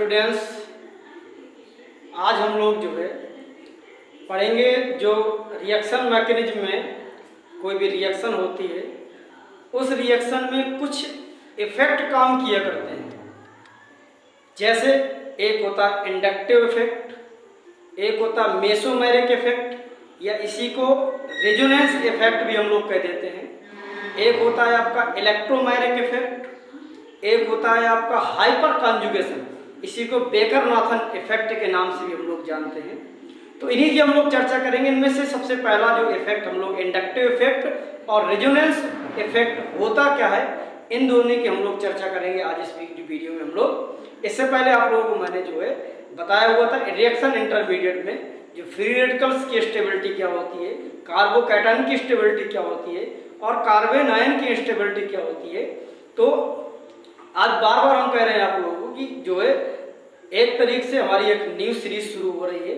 Students, आज हम लोग जो है पढ़ेंगे जो रिएक्शन मैकेनिज्म में कोई भी रिएक्शन होती है उस रिएक्शन में कुछ इफेक्ट काम किया करते हैं। जैसे एक होता है इंडक्टिव इफेक्ट, एक होता मेसोमेरिक इफेक्ट या इसी को रेजोनेंस इफेक्ट भी हम लोग कह देते हैं। एक होता है आपका इलेक्ट्रोमैग्नेटिक इफेक्ट, एक होता है आपका हाइपर कॉन्जुगेशन, इसी को बेकर-नाथन इफेक्ट के नाम से भी हम लोग जानते हैं। तो इन्हीं की हम लोग चर्चा करेंगे। इनमें से सबसे पहला जो इफेक्ट हम लोग इंडक्टिव इफेक्ट और रेजोनेंस इफेक्ट होता क्या है, इन दोनों की हम लोग चर्चा करेंगे आज इस वीडियो में हम लोग। इससे पहले आप लोगों को मैंने जो है बताया हुआ था रिएक्शन इंटरमीडिएट में जो फ्री रेडिकल्स की स्टेबिलिटी क्या होती है, कार्बोकैटायन की स्टेबिलिटी क्या होती है और कार्बन आयन की स्टेबिलिटी क्या होती है। तो आज बार बार हम कह रहे हैं आप लोगों को कि जो है एक तरीके से हमारी एक न्यू सीरीज शुरू हो रही है,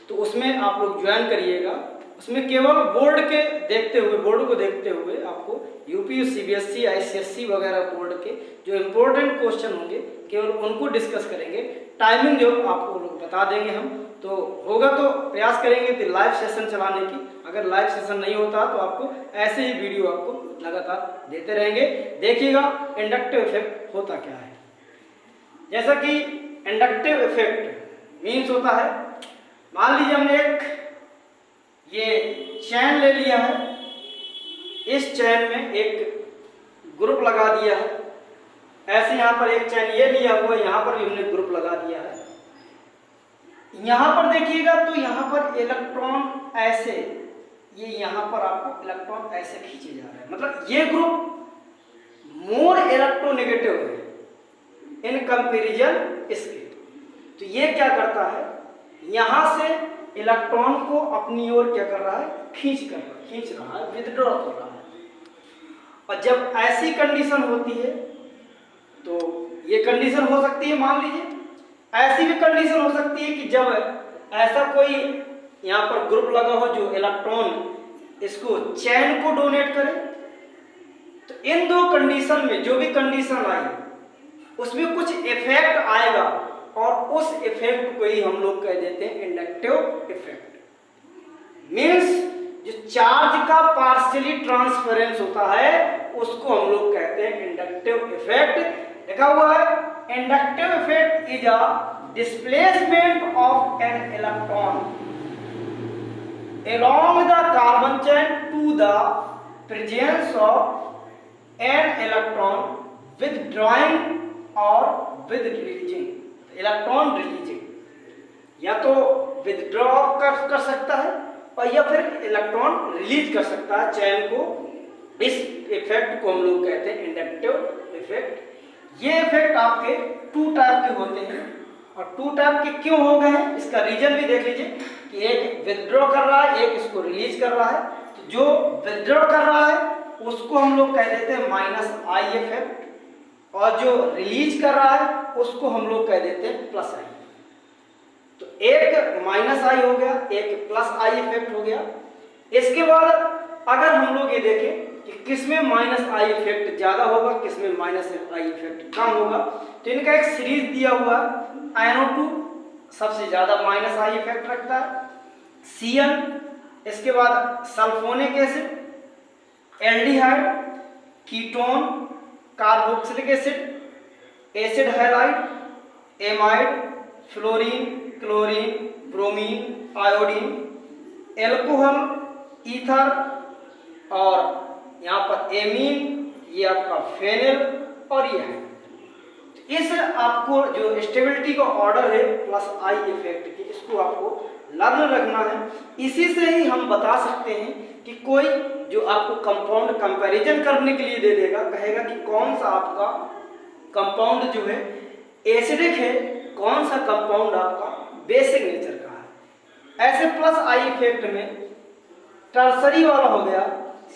तो उसमें आप लोग ज्वाइन करिएगा। उसमें केवल बोर्ड को देखते हुए आपको यूपी, सीबीएसई, आईसीएसई वगैरह बोर्ड के जो इम्पोर्टेंट क्वेश्चन होंगे केवल उनको डिस्कस करेंगे। टाइमिंग जो आपको लोग बता देंगे हम, तो होगा तो प्रयास करेंगे कि लाइव सेशन चलाने की। अगर लाइव सेशन नहीं होता तो आपको ऐसे ही वीडियो आपको लगातार देते रहेंगे। देखिएगा इंडक्टिव इफेक्ट होता क्या है। जैसा कि इंडक्टिव इफेक्ट मीन्स होता है, मान लीजिए हमने एक ये चैन ले लिया है, इस चैन में एक ग्रुप लगा दिया है। ऐसे यहाँ पर एक चैन ये लिया हुआ, यहाँ पर भी हमने ग्रुप लगा दिया है। यहाँ पर देखिएगा तो यहाँ पर इलेक्ट्रॉन ऐसे, ये यहाँ पर आपको इलेक्ट्रॉन ऐसे खींचे जा रहे हैं, मतलब ये ग्रुप मोर इलेक्ट्रोनेगेटिव है इन कंपैरिजन इसके। तो ये क्या करता है, यहाँ से इलेक्ट्रॉन को अपनी ओर क्या कर रहा है, खींच रहा है, विथड्रॉ कर रहा है। और जब ऐसी कंडीशन होती है तो ये कंडीशन हो सकती है, मान लीजिए ऐसी भी कंडीशन हो सकती है कि जब ऐसा कोई यहाँ पर ग्रुप लगा हो जो इलेक्ट्रॉन इसको चैन को डोनेट करे। तो इन दो कंडीशन में जो भी कंडीशन आई उसमें कुछ इफेक्ट आएगा और उस इफेक्ट को ही हम लोग कह देते हैं इंडक्टिव इफेक्ट। मीन्स जो चार्ज का पार्शियली ट्रांसफरेंस होता है उसको हम लोग कहते हैं इंडक्टिव इफेक्ट। लिखा हुआ है inductive effect is a displacement of an electron along the carbon chain to the presence of an electron withdrawing or with releasing। Electron releasing, या तो विथड्रॉ कर सकता है और या फिर इलेक्ट्रॉन रिलीज कर सकता है चैन को। इस इफेक्ट को हम लोग कहते हैं इंडक्टिव इफेक्ट। ये इफेक्ट आपके टू टाइप के होते हैं, और टू टाइप के क्यों हो गए हैं इसका रीजन भी देख लीजिए कि एक विथड्रॉ कर रहा है, एक इसको रिलीज कर रहा है। तो जो विथड्रॉ कर रहा है उसको हम लोग कह देते हैं माइनस आई इफेक्ट, और जो रिलीज कर रहा है उसको हम लोग कह देते हैं प्लस आई। तो एक माइनस आई हो गया, एक प्लस आई इफेक्ट हो गया। इसके बाद अगर हम लोग ये देखें कि किसमें माइनस आई इफेक्ट ज्यादा होगा, किसमें माइनस आई इफेक्ट कम होगा, तो इनका एक सीरीज दिया हुआ है। NO2 सबसे ज्यादा माइनस आई इफेक्ट रखता है, Cn, इसके बाद sulphonic acid, aldehyde, ketone, carboxylic acid, acid halide, amide, fluorine, chlorine, bromine, iodine, alcohol, ether और यहाँ पर एमीन, ये आपका फेनिल और ये है। इस आपको जो स्टेबिलिटी का ऑर्डर है प्लस आई इफेक्ट की, इसको आपको लर्न रखना है। इसी से ही हम बता सकते हैं कि कोई जो आपको कंपाउंड कंपैरिजन करने के लिए दे देगा, कहेगा कि कौन सा आपका कंपाउंड जो है एसिडिक है, कौन सा कंपाउंड आपका बेसिक नेचर का है। ऐसे प्लस आई इफेक्ट में टर्सरी वाला हो गया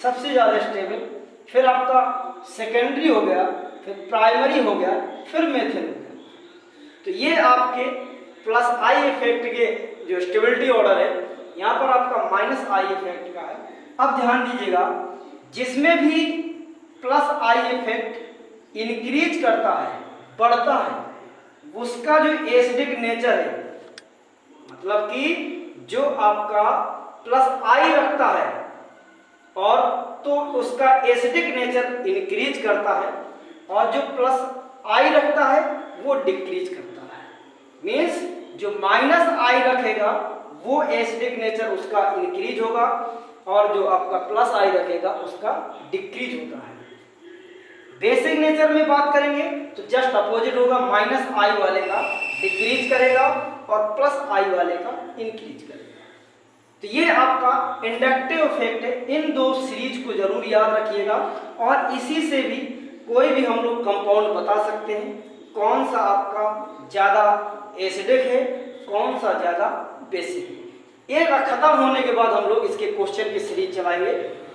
सबसे ज़्यादा स्टेबल, फिर आपका सेकेंडरी हो गया, फिर प्राइमरी हो गया, फिर मेथिल हो गया। तो ये आपके प्लस आई इफेक्ट के जो स्टेबिलिटी ऑर्डर है, यहाँ पर आपका माइनस आई इफेक्ट का है। अब ध्यान दीजिएगा, जिसमें भी प्लस आई इफेक्ट इंक्रीज करता है, बढ़ता है, उसका जो एसिडिक नेचर है, मतलब कि जो आपका प्लस आई रखता है और तो उसका एसिडिक नेचर इंक्रीज करता है, और जो प्लस आई रखता है वो डिक्रीज करता है। मीन्स जो माइनस आई रखेगा वो एसिडिक नेचर उसका इंक्रीज होगा, और जो आपका प्लस आई रखेगा उसका डिक्रीज होता है। बेसिक नेचर में बात करेंगे तो जस्ट अपोजिट होगा, माइनस आई वाले का डिक्रीज करेगा और प्लस आई वाले का इंक्रीज करेगा। तो ये आपका इंडक्टिव इफेक्ट है। इन दो सीरीज को जरूर याद रखिएगा, और इसी से भी कोई भी हम लोग कंपाउंड बता सकते हैं, कौन सा आपका ज़्यादा एसिडिक है, कौन सा ज़्यादा बेसिक है। एक खत्म होने के बाद हम लोग इसके क्वेश्चन की सीरीज चलाएंगे।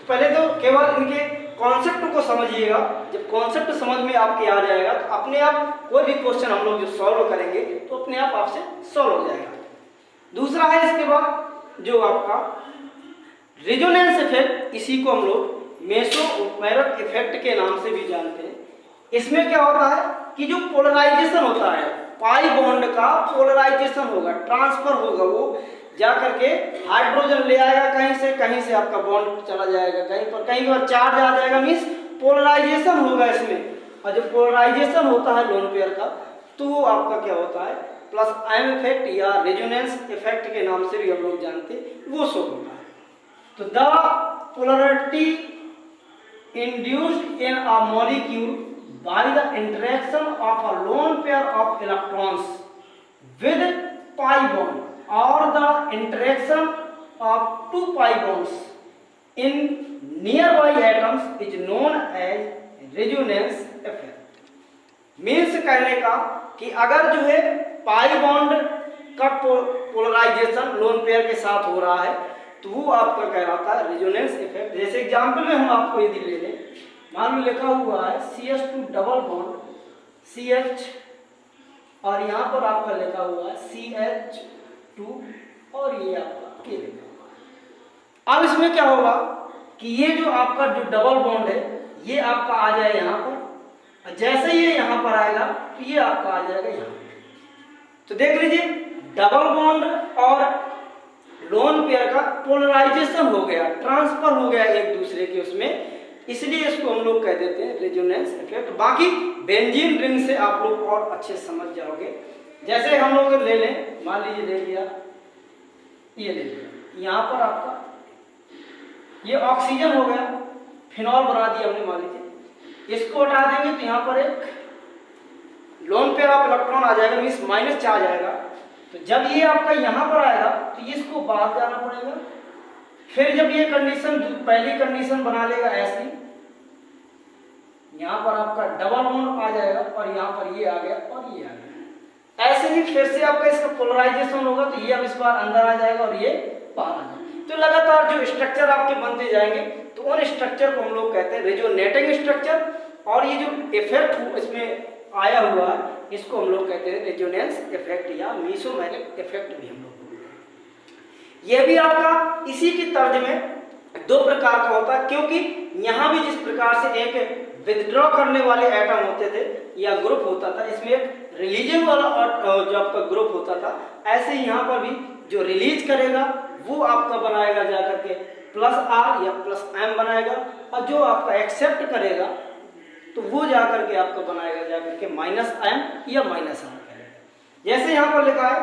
पहले तो केवल इनके कॉन्सेप्ट को समझिएगा। जब कॉन्सेप्ट समझ में आपके आ जाएगा तो अपने आप कोई भी क्वेश्चन हम लोग जो सॉल्व करेंगे तो अपने आप आपसे सॉल्व हो जाएगा। दूसरा है इसके बाद जो आपका रेजोनेंस इफेक्ट, इसी को हम लोग मेसोमेरिक इफेक्ट के नाम से भी जानते हैं। इसमें क्या होता है कि जो पोलराइजेशन होता है, पाई बॉन्ड का पोलराइजेशन होगा, ट्रांसफर होगा, वो जा करके हाइड्रोजन ले आएगा कहीं से आपका बॉन्ड चला जाएगा कहीं पर चार्ज आ जाएगा, मीन्स पोलराइजेशन होगा इसमें। और जो पोलराइजेशन होता है लोन पेयर का तो वो आपका क्या होता है, प्लस आयन इफेक्ट या रेजोनेंस इफेक्ट के नाम से भी हम लोग जानते हैं, वो शो होता है। तो the polarity induced in a molecule by the interaction of a lone pair of electrons with pi bond or the interaction of two pi bonds in nearby atoms is known as resonance effect। Means कहने का कि अगर जो है pi bond का polarisation lone pair के साथ हो रहा है तो वो आपका कहलाता है रेजोनेंस इफेक्ट। जैसे एग्जांपल में हम आपको यदि ले लें, मान लो लिखा हुआ है CH2 डबल बॉन्ड CH, और यहाँ पर आपका लिखा हुआ है CH2 और ये आपका K लिखा हुआ है। अब इसमें क्या होगा कि ये जो आपका जो डबल बॉन्ड है ये आपका आ जाए यहाँ पर, जैसे ये यहाँ पर आएगा तो ये आपका आ जाएगा यहाँ। तो देख लीजिए डबल बॉन्ड और लोन पेयर का पोलराइजेशन हो गया, ट्रांसफर हो गया एक दूसरे के उसमें, इसलिए इसको हम लोग कह देते हैं रेजोनेंस इफेक्ट। बाकी बेंजीन रिंग से आप लोग और अच्छे समझ जाओगे। जैसे हम लोग ले लें, मान लीजिए ले लिया, ये ले लिया, यहाँ पर आपका ये ऑक्सीजन हो गया, फिनॉल बना दिया हमने मान लीजिए, इसको हटा देंगे तो यहाँ पर एक लोन पेयर ऑफ इलेक्ट्रॉन आ जाएगा, मीन्स माइनस चार्ज आएगा। तो जब ये आपका यहाँ पर आएगा तो इसको बाहर जाना पड़ेगा। फिर जब ये कंडीशन पहली कंडीशन बना लेगा ऐसी, यहाँ पर आपका डबल बॉन्ड आ जाएगा और यहाँ पर ये आ गया और ये आ गया। ऐसे ही फिर से आपका इसका पोलराइजेशन होगा तो ये अब इस बार अंदर आ जाएगा और ये बाहर आ जाएगा। तो लगातार जो स्ट्रक्चर आपके बनते जाएंगे तो उन स्ट्रक्चर को हम लोग कहते हैं रेजोनेटिंग स्ट्रक्चर, और ये जो इफेक्ट इसमें आया हुआ है इसको हम लोग कहते हैं रेजोनेंस इफेक्ट या मेसोमेरिक इफेक्ट भी हम लोग। ये भी आपका इसी की तर्ज में दो प्रकार का होता है, क्योंकि यहाँ भी जिस प्रकार से एक विथड्रॉ करने वाले एटम होते थे या ग्रुप होता था, इसमें एक रिलीजन वाला जो आपका ग्रुप होता था, ऐसे ही यहाँ पर भी जो रिलीज करेगा वो आपका बनाएगा जाकर के प्लस आर या प्लस एम बनाएगा, और जो आपका एक्सेप्ट करेगा तो वो जाकर के आपका बनाएगा जाकर के माइनस एम या माइनस एम करेगा। जैसे यहाँ पर लिखा है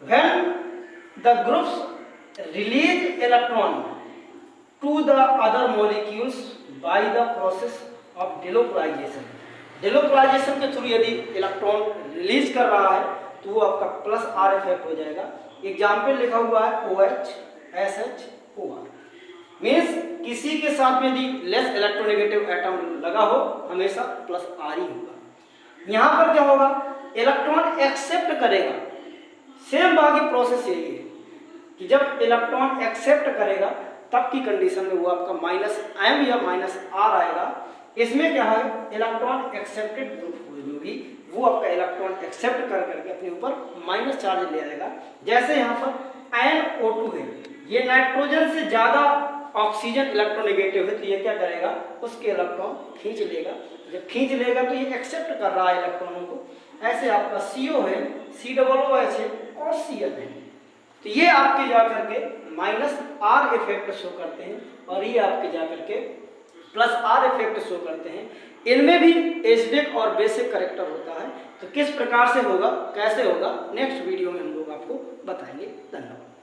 when the groups release electron to the other molecules by the process of delocalization. Delocalization के थ्रू यदि इलेक्ट्रॉन रिलीज कर रहा है तो वो आपका प्लस आर इफेक्ट हो जाएगा। एग्जाम्पल लिखा हुआ है OH SH OR, मीन्स किसी के साथ में यदि लेस इलेक्ट्रोनेगेटिव एटम लगा हो हमेशा प्लस आर ही होगा। यहाँ पर क्या होगा, इलेक्ट्रॉन एक्सेप्ट करेगा। सेम बाकी प्रोसेस यही है कि जब इलेक्ट्रॉन एक्सेप्ट करेगा तब की कंडीशन में वो आपका माइनस एम या माइनस आर आएगा। इसमें क्या है, इलेक्ट्रॉन एक्सेप्टेड ग्रुप जो भी वो आपका इलेक्ट्रॉन एक्सेप्ट कर करके अपने ऊपर माइनस चार्ज ले आएगा। जैसे यहाँ पर NO2 है, ये नाइट्रोजन से ज़्यादा ऑक्सीजन इलेक्ट्रोनेगेटिव है तो ये क्या करेगा, उसके इलेक्ट्रॉन खींच लेगा। जब खींच लेगा तो ये एक्सेप्ट कर रहा है इलेक्ट्रॉनों को, ऐसे आपका CO है, COOH है और CL है। तो ये आपके जा करके -R इफेक्ट शो करते हैं और ये आपके जा करके +R इफेक्ट शो करते हैं। इनमें भी एसिडिक और बेसिक करेक्टर होता है। तो किस प्रकार से होगा, कैसे होगा, नेक्स्ट वीडियो में हम लोग आपको बताएंगे। धन्यवाद।